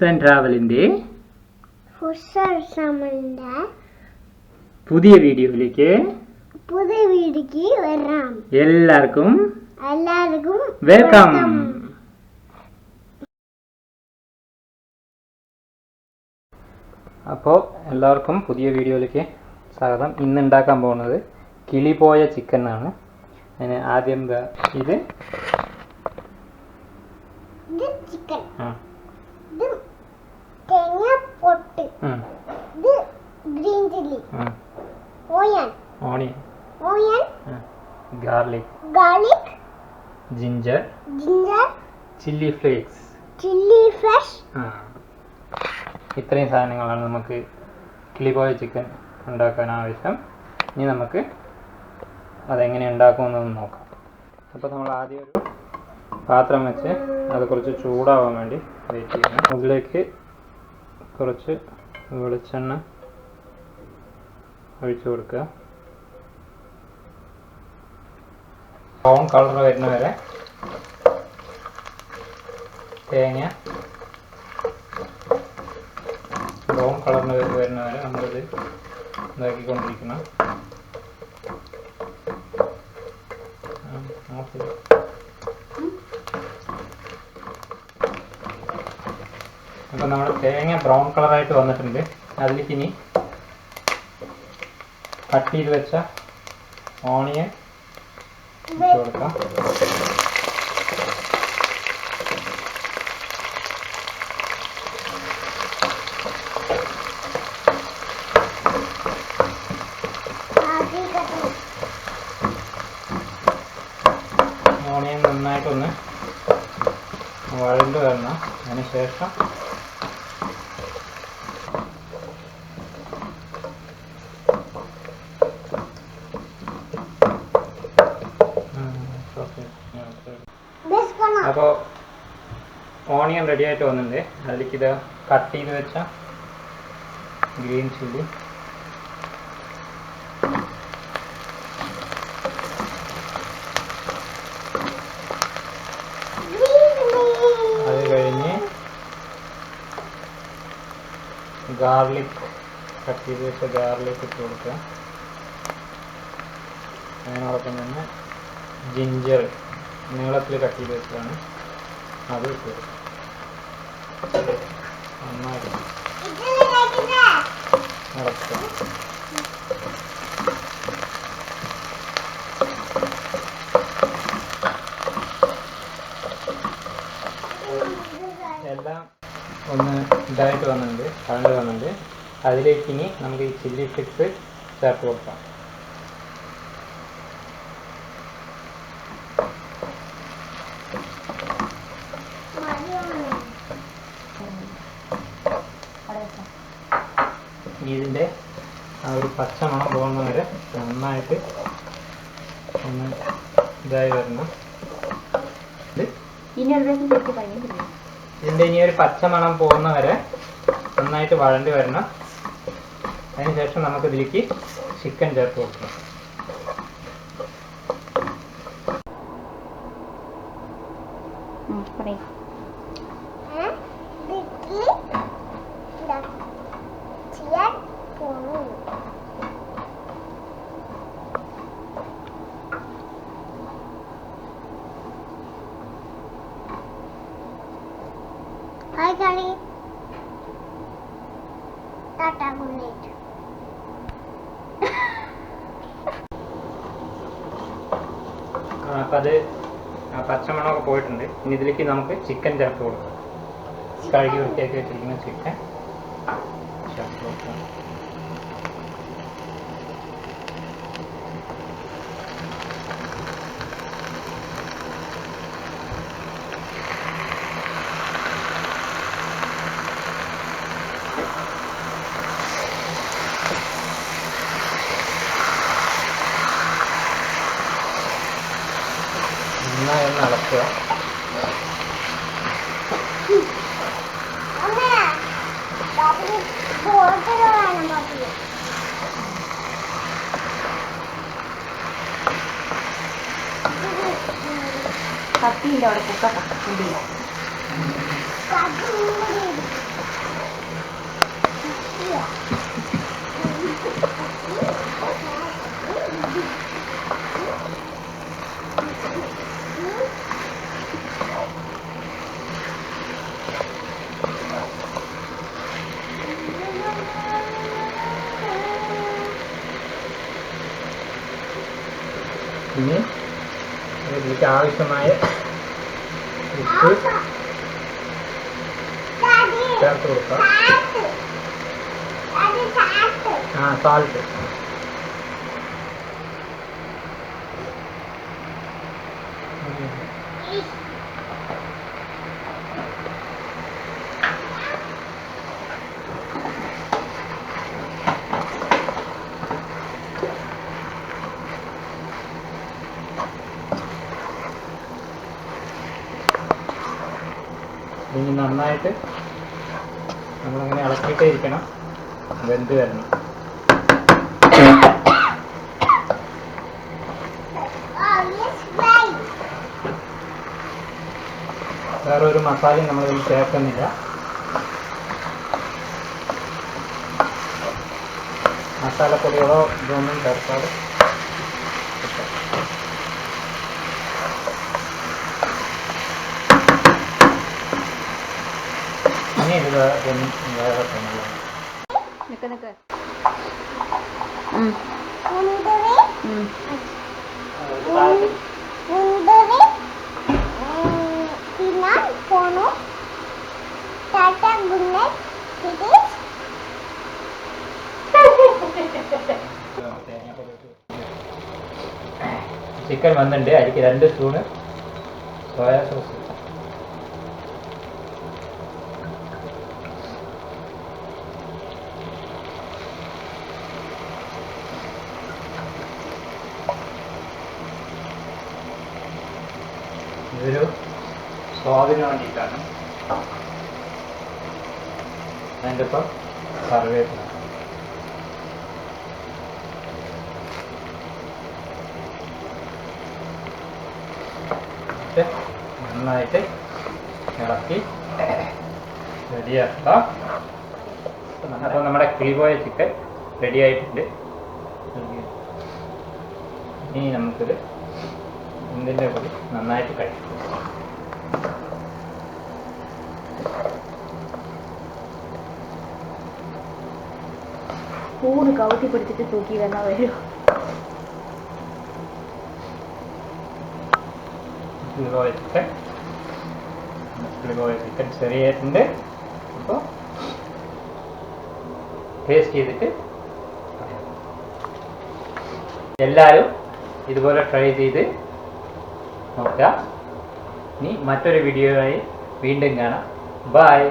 And ട്രാവലിൻ്റെ പുതിയ വീഡിയോയിലേക്ക് വരാം. എല്ലാവർക്കും വെൽക്കം. അപ്പോൾ എല്ലാവർക്കും പുതിയ വീഡിയോയിലേക്ക് സ്വാഗതം. ഇന്ന് ഉണ്ടാക്കാൻ പോകുന്നത് കിളിപോയ ചിക്കൻ ആണ്. അതിന് ആദ്യം ഇത് ചിക്കൻ, തേങ്ങ പൊട്ട്, green chilli, onion, garlic, ginger, chilli flakes. ഇത്രയും സാധനങ്ങളാണ് നമുക്ക് കിളിപോയ ചിക്കൻ ഉണ്ടാക്കാൻ ആവശ്യം. ഇനി നമുക്ക് അതെങ്ങനെ ഉണ്ടാക്കുമെന്നൊന്ന് നോക്കാം. അപ്പോൾ നമ്മൾ ആദ്യം ഒരു പാത്രം വെച്ച് അത് കുറച്ച് ചൂടാവാൻ വേണ്ടി വെയിറ്റ് ചെയ്യണം. അതിലേക്ക് കുറച്ച് വെളിച്ചെണ്ണ ഒഴിച്ചു കൊടുക്കുക. ബ്രൗൺ കളർ വരുന്ന വരെ തേങ്ങ ബ്രൗൺ കളറിന് വരുന്ന വരെ നമ്മളിത് ഇതാക്കിക്കൊണ്ടിരിക്കണം. അപ്പോൾ നമ്മുടെ തേങ്ങ ബ്രൗൺ കളറായിട്ട് വന്നിട്ടുണ്ട്. അതിലേക്ക് ഇനി കട്ട് ചെയ്ത് വെച്ച ഓണിയൻ ഇട്ട് കൊടുക്കാം. ഓണിയൻ നന്നായിട്ടൊന്ന് വഴണ്ട് വരണം. അതിന് ശേഷം അപ്പോൾ ഓണിയൻ റെഡി ആയിട്ട് വന്നിട്ടുണ്ട്. അതിലേക്ക് ഇത് കട്ട് ചെയ്ത് വെച്ച ഗ്രീൻ ചില്ലി, അത് കഴിഞ്ഞ് ഗാർലിക്, കട്ട് ചെയ്ത് വെച്ച ഗാർലിക് ഇട്ട് കൊടുക്കുക. അതിനോടൊപ്പം തന്നെ ജിഞ്ചർ നീളത്തിൽ കട്ട് ചെയ്ത് വെച്ചതാണ്, അത് ഇട്ട് കൊടുക്കുക. നന്നായിട്ട് ഇളക്കുക. എല്ലാം ഒന്ന് ഇതായിട്ട് വന്നിട്ടുണ്ട്, കറണ്ട് വന്നിട്ടുണ്ട്. അതിലേക്ക് ഇനി നമുക്ക് ഈ ചില്ലി ഫ്ലേക്സ് ചേർത്ത് കൊടുക്കാം. ഇതിൻ്റെ ആ ഒരു പച്ചമണം പോകുന്ന വരെ നന്നായിട്ട് ഒന്ന് ഇതായി വരണം. ഇതിൻ്റെ ഇനി ഒരു പച്ചമണം പോകുന്ന വരെ നന്നായിട്ട് വഴണ്ടി വരണം. അതിനുശേഷം നമുക്ക് ഇതിലേക്ക് ചിക്കൻ ചേർത്ത് കൊടുക്കണം. Hi, Killi. Tata, good night. അപ്പം അത് പച്ചമണമൊക്കെ പോയിട്ടുണ്ട്. ഇനി ഇതിലേക്ക് നമുക്ക് ചിക്കൻ ചേർത്ത് കൊടുക്കാം. കഴുകി വൃത്തിയാക്കി വെച്ചിരിക്കുന്ന ചിക്കൻ ചേർത്ത് കൊടുക്കാം. നന്നായി ഒന്ന് ഇളക്കുക. കത്തിയില്ല അവിടെ കുക്ക കത്തില്ല. ഇനി ഇതിലേക്ക് ആവശ്യമായ ഉപ്പ് ചേർത്ത് കൊടുക്കാം. സാൾട്ട്. ഇനി നന്നായിട്ട് നമ്മളിങ്ങനെ ഇളക്കിയിട്ടേ ഇരിക്കണം, വെന്ത് വരണം. വേറെ ഒരു മസാലയും നമ്മളിതിൽ ചേർക്കുന്നില്ല. മസാലപ്പൊടികളോ ഇതൊന്നും ചേർക്കാതെ ഇനി ഇത് വേറെ ചിക്കൻ വന്നിട്ടുണ്ട്. അതിലേക്ക് 2 സ്പൂണ് സോയാ സോസ്. ഇതൊരു സ്വാദിന് വേണ്ടിയിട്ടാണ്. അതിൻ്റെ ഒപ്പം കറിവേപ്പില. നന്നായിട്ട് ഇളക്കി റെഡിയാക്കാം. അപ്പോൾ നമ്മുടെ കിളിപോയ ചിക്കൻ റെഡി ആയിട്ടുണ്ട്. ഇനി നമുക്കിത് ഇതിൻ്റെ കൂടി നന്നായിട്ട് കഴിക്കും. പൂണ് കൗത്തി പിടിച്ചിട്ട് തൂക്കി വന്നാ വരും. ചിക്കൻ ശരിയായിട്ടുണ്ട്. അപ്പോൾ ടേസ്റ്റ് ചെയ്തിട്ട് എല്ലാവരും ഇതുപോലെ ട്രൈ ചെയ്ത് നോക്കുക. ഇനി മറ്റൊരു വീഡിയോയായി വീണ്ടും കാണാം. ബൈ.